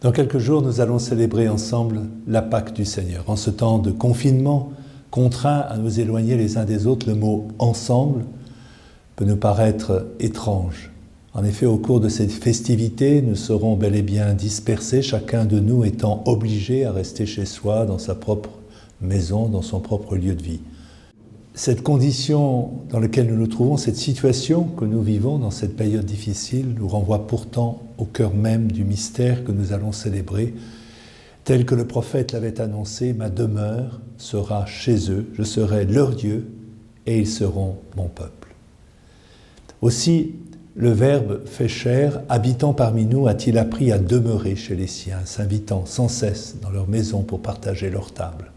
Dans quelques jours, nous allons célébrer ensemble la Pâque du Seigneur. En ce temps de confinement, contraint à nous éloigner les uns des autres, le mot « ensemble » peut nous paraître étrange. En effet, au cours de cette festivité, nous serons bel et bien dispersés, chacun de nous étant obligé à rester chez soi, dans sa propre maison, dans son propre lieu de vie. Cette condition dans laquelle nous nous trouvons, cette situation que nous vivons dans cette période difficile, nous renvoie pourtant au cœur même du mystère que nous allons célébrer. Tel que le prophète l'avait annoncé, ma demeure sera chez eux, je serai leur Dieu et ils seront mon peuple. Aussi, le Verbe fait chair, habitant parmi nous, a-t-il appris à demeurer chez les siens, s'invitant sans cesse dans leur maison pour partager leur table.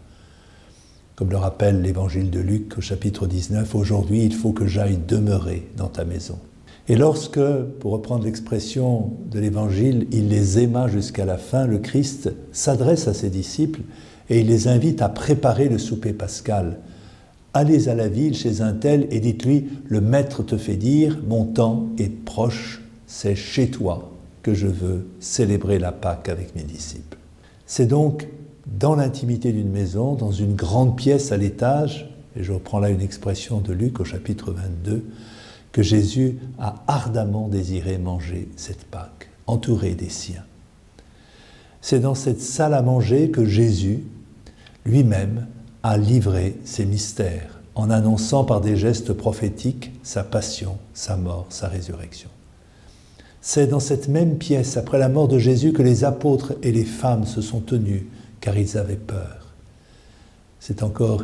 Comme le rappelle l'évangile de Luc au chapitre 19, « Aujourd'hui, il faut que j'aille demeurer dans ta maison. » Et lorsque, pour reprendre l'expression de l'évangile, il les aima jusqu'à la fin, le Christ s'adresse à ses disciples et il les invite à préparer le souper pascal. « Allez à la ville chez un tel et dites-lui, le Maître te fait dire, mon temps est proche, c'est chez toi que je veux célébrer la Pâque avec mes disciples. » C'est donc dans l'intimité d'une maison, dans une grande pièce à l'étage, et je reprends là une expression de Luc au chapitre 22, que Jésus a ardemment désiré manger cette Pâque, entouré des siens. C'est dans cette salle à manger que Jésus, lui-même, a livré ses mystères, en annonçant par des gestes prophétiques sa passion, sa mort, sa résurrection. C'est dans cette même pièce, après la mort de Jésus, que les apôtres et les femmes se sont tenus, car ils avaient peur. C'est encore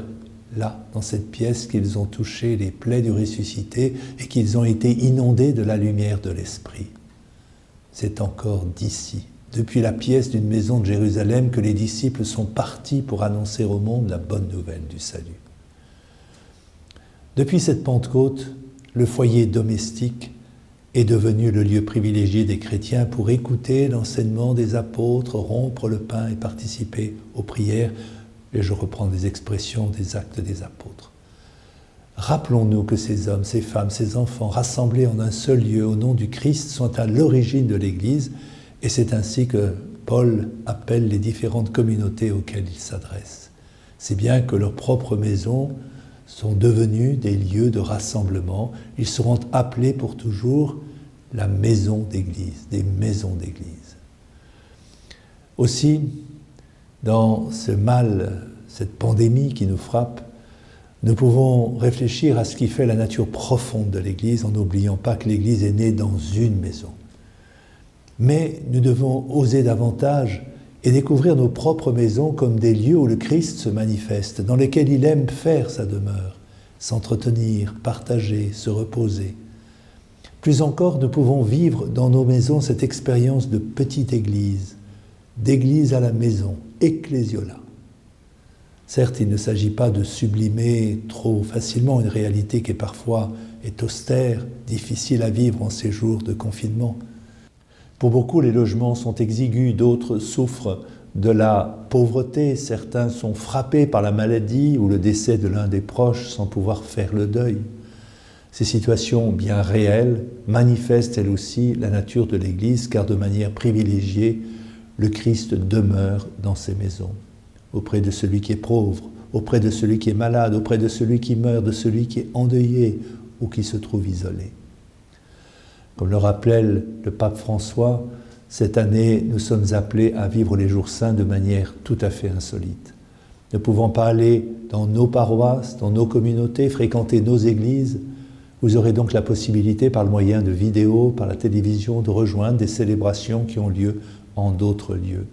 là, dans cette pièce, qu'ils ont touché les plaies du ressuscité et qu'ils ont été inondés de la lumière de l'Esprit. C'est encore d'ici, depuis la pièce d'une maison de Jérusalem, que les disciples sont partis pour annoncer au monde la bonne nouvelle du salut. Depuis cette Pentecôte, le foyer domestique est devenu le lieu privilégié des chrétiens pour écouter l'enseignement des apôtres, rompre le pain et participer aux prières. Et je reprends des expressions des actes des apôtres. Rappelons-nous que ces hommes, ces femmes, ces enfants, rassemblés en un seul lieu au nom du Christ, sont à l'origine de l'Église, et c'est ainsi que Paul appelle les différentes communautés auxquelles il s'adresse. C'est bien que leurs propres maisons sont devenues des lieux de rassemblement. Ils seront appelés pour toujours la maison d'église, des maisons d'église. Aussi, dans ce mal, cette pandémie qui nous frappe, nous pouvons réfléchir à ce qui fait la nature profonde de l'Église en n'oubliant pas que l'Église est née dans une maison. Mais nous devons oser davantage et découvrir nos propres maisons comme des lieux où le Christ se manifeste, dans lesquels il aime faire sa demeure, s'entretenir, partager, se reposer. Plus encore, nous pouvons vivre dans nos maisons cette expérience de petite église, d'église à la maison, ecclésiola. Certes, il ne s'agit pas de sublimer trop facilement une réalité qui parfois est austère, difficile à vivre en ces jours de confinement. Pour beaucoup, les logements sont exigus, d'autres souffrent de la pauvreté, certains sont frappés par la maladie ou le décès de l'un des proches sans pouvoir faire le deuil. Ces situations bien réelles manifestent elles aussi la nature de l'Église, car de manière privilégiée, le Christ demeure dans ses maisons, auprès de celui qui est pauvre, auprès de celui qui est malade, auprès de celui qui meurt, de celui qui est endeuillé ou qui se trouve isolé. Comme le rappelait le pape François, cette année, nous sommes appelés à vivre les jours saints de manière tout à fait insolite. Ne pouvant pas aller dans nos paroisses, dans nos communautés, fréquenter nos églises, vous aurez donc la possibilité, par le moyen de vidéos, par la télévision, de rejoindre des célébrations qui ont lieu en d'autres lieux.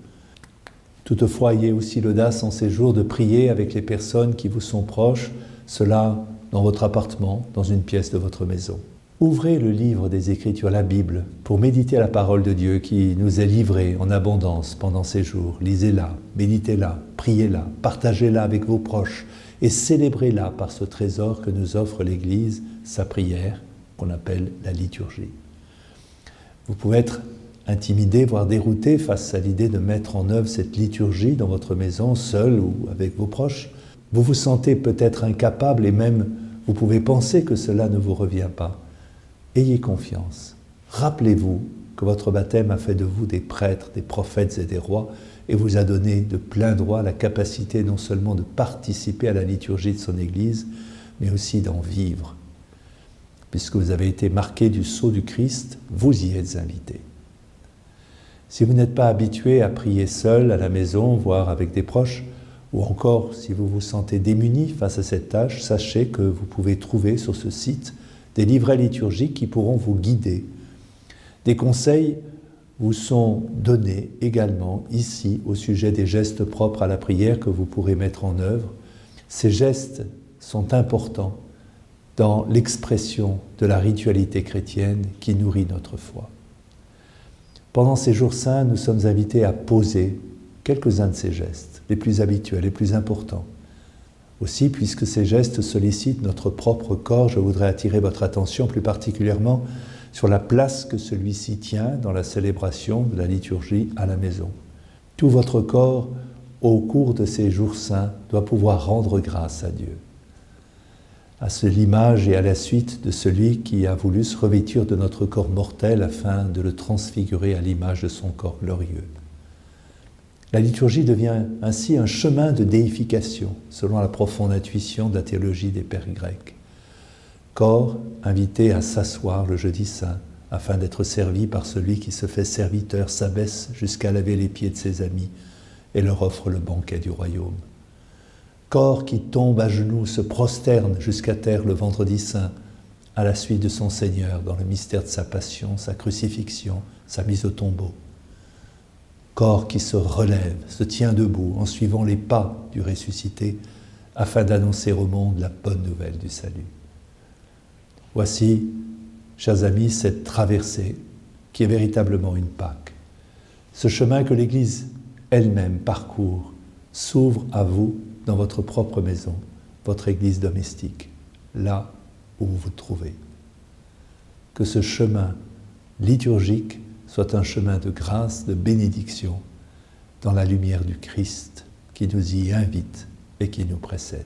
Toutefois, ayez aussi l'audace en ces jours de prier avec les personnes qui vous sont proches, cela dans votre appartement, dans une pièce de votre maison. Ouvrez le livre des Écritures, la Bible, pour méditer la parole de Dieu qui nous est livrée en abondance pendant ces jours. Lisez-la, méditez-la, priez-la, partagez-la avec vos proches et célébrez-la par ce trésor que nous offre l'Église, sa prière, qu'on appelle la liturgie. Vous pouvez être intimidé, voire dérouté face à l'idée de mettre en œuvre cette liturgie dans votre maison, seul ou avec vos proches. Vous vous sentez peut-être incapable et même vous pouvez penser que cela ne vous revient pas. Ayez confiance. Rappelez-vous que votre baptême a fait de vous des prêtres, des prophètes et des rois, et vous a donné de plein droit la capacité non seulement de participer à la liturgie de son Église, mais aussi d'en vivre. Puisque vous avez été marqués du sceau du Christ, vous y êtes invités. Si vous n'êtes pas habitué à prier seul à la maison, voire avec des proches, ou encore si vous vous sentez démuni face à cette tâche, sachez que vous pouvez trouver sur ce site des livrets liturgiques qui pourront vous guider. Des conseils vous sont donnés également ici au sujet des gestes propres à la prière que vous pourrez mettre en œuvre. Ces gestes sont importants dans l'expression de la ritualité chrétienne qui nourrit notre foi. Pendant ces jours saints, nous sommes invités à poser quelques-uns de ces gestes, les plus habituels, les plus importants. Aussi, puisque ces gestes sollicitent notre propre corps, je voudrais attirer votre attention plus particulièrement sur la place que celui-ci tient dans la célébration de la liturgie à la maison. Tout votre corps, au cours de ces jours saints, doit pouvoir rendre grâce à Dieu. À l'image et à la suite de celui qui a voulu se revêtir de notre corps mortel afin de le transfigurer à l'image de son corps glorieux. La liturgie devient ainsi un chemin de déification, selon la profonde intuition de la théologie des pères grecs. Corps invité à s'asseoir le jeudi saint, afin d'être servi par celui qui se fait serviteur, s'abaisse jusqu'à laver les pieds de ses amis et leur offre le banquet du royaume. Corps qui tombe à genoux, se prosterne jusqu'à terre le vendredi saint, à la suite de son Seigneur dans le mystère de sa passion, sa crucifixion, sa mise au tombeau. Corps qui se relève, se tient debout en suivant les pas du ressuscité, afin d'annoncer au monde la bonne nouvelle du salut. Voici, chers amis, cette traversée qui est véritablement une Pâque. Ce chemin que l'Église elle-même parcourt s'ouvre à vous dans votre propre maison, votre Église domestique, là où vous vous trouvez. Que ce chemin liturgique soit un chemin de grâce, de bénédiction, dans la lumière du Christ qui nous y invite et qui nous précède.